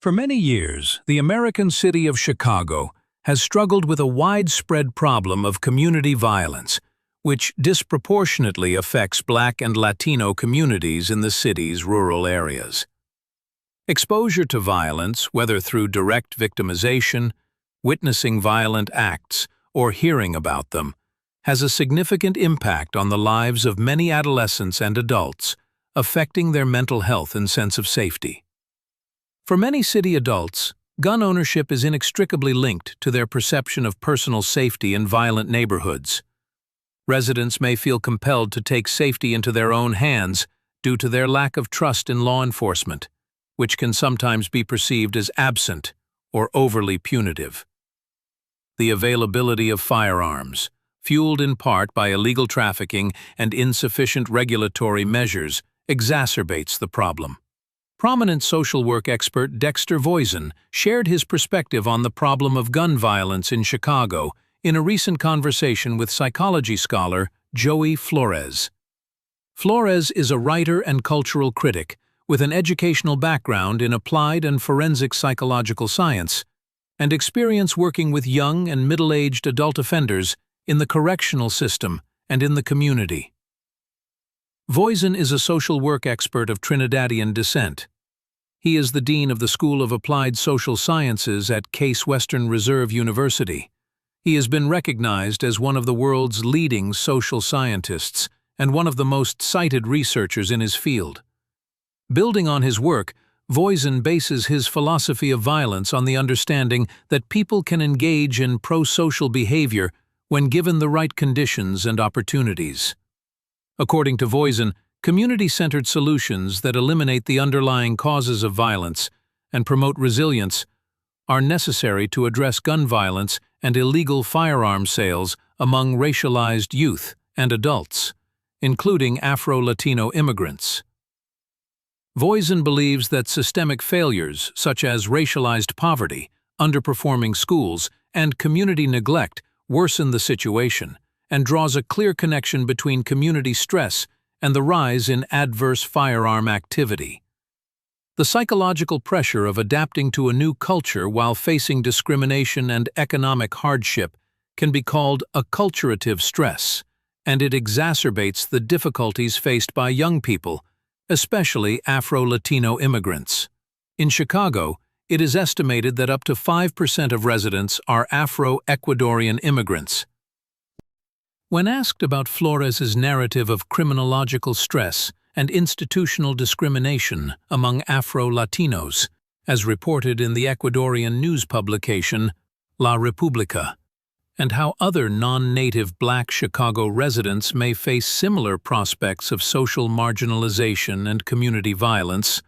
For many years, the American city of Chicago has struggled with a widespread problem of community violence, which disproportionately affects Black and Latino communities in the city's rural areas. Exposure to violence, whether through direct victimization, witnessing violent acts, or hearing about them, has a significant impact on the lives of many adolescents and adults, affecting their mental health and sense of safety. For many city adults, gun ownership is inextricably linked to their perception of personal safety in violent neighborhoods. Residents may feel compelled to take safety into their own hands due to their lack of trust in law enforcement, which can sometimes be perceived as absent or overly punitive. The availability of firearms, fueled in part by illegal trafficking and insufficient regulatory measures, exacerbates the problem. Prominent social work expert Dexter Voisin shared his perspective on the problem of gun violence in Chicago in a recent conversation with psychology scholar Joey Florez. Florez is a writer and cultural critic with an educational background in applied and forensic psychological science and experience working with young and middle-aged adult offenders in the correctional system and in the community. Voisin is a social work expert of Trinidadian descent. He is the dean of the School of Applied Social Sciences at Case Western Reserve University. He has been recognized as one of the world's leading social scientists and one of the most cited researchers in his field. Building on his work, Voisin bases his philosophy of violence on the understanding that people can engage in pro-social behavior when given the right conditions and opportunities. According to Voisin, community-centered solutions that eliminate the underlying causes of violence and promote resilience are necessary to address gun violence and illegal firearm sales among racialized youth and adults, including Afro-Latino immigrants. Voisin believes that systemic failures such as racialized poverty, underperforming schools, and community neglect worsen the situation, and draws a clear connection between community stress and the rise in adverse firearm activity. The psychological pressure of adapting to a new culture while facing discrimination and economic hardship can be called acculturative stress, and it exacerbates the difficulties faced by young people, especially Afro-Latino immigrants. In Chicago, it is estimated that up to 5% of residents are Afro-Ecuadorian immigrants. When asked about Florez's narrative of criminological stress and institutional discrimination among Afro-Latinos, as reported in the Ecuadorian news publication La República, and how other non-native Black Chicago residents may face similar prospects of social marginalization and community violence,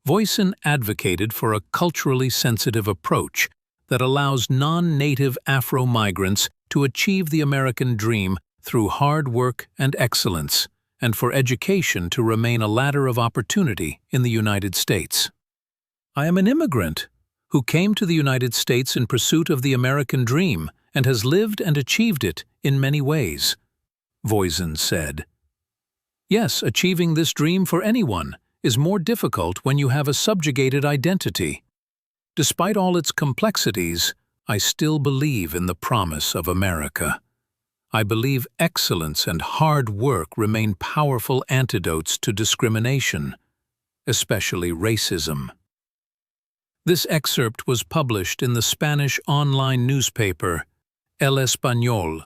Voisin advocated for a culturally sensitive approach that allows non-native Afro-migrants to achieve the American dream through hard work and excellence, and for education to remain a ladder of opportunity in the United States. I am an immigrant who came to the United States in pursuit of the American dream and has lived and achieved it in many ways, Voisin said. Yes, achieving this dream for anyone is more difficult when you have a subjugated identity. Despite all its complexities, I still believe in the promise of America. I believe excellence and hard work remain powerful antidotes to discrimination, especially racism. This excerpt was published in the Spanish online newspaper El Español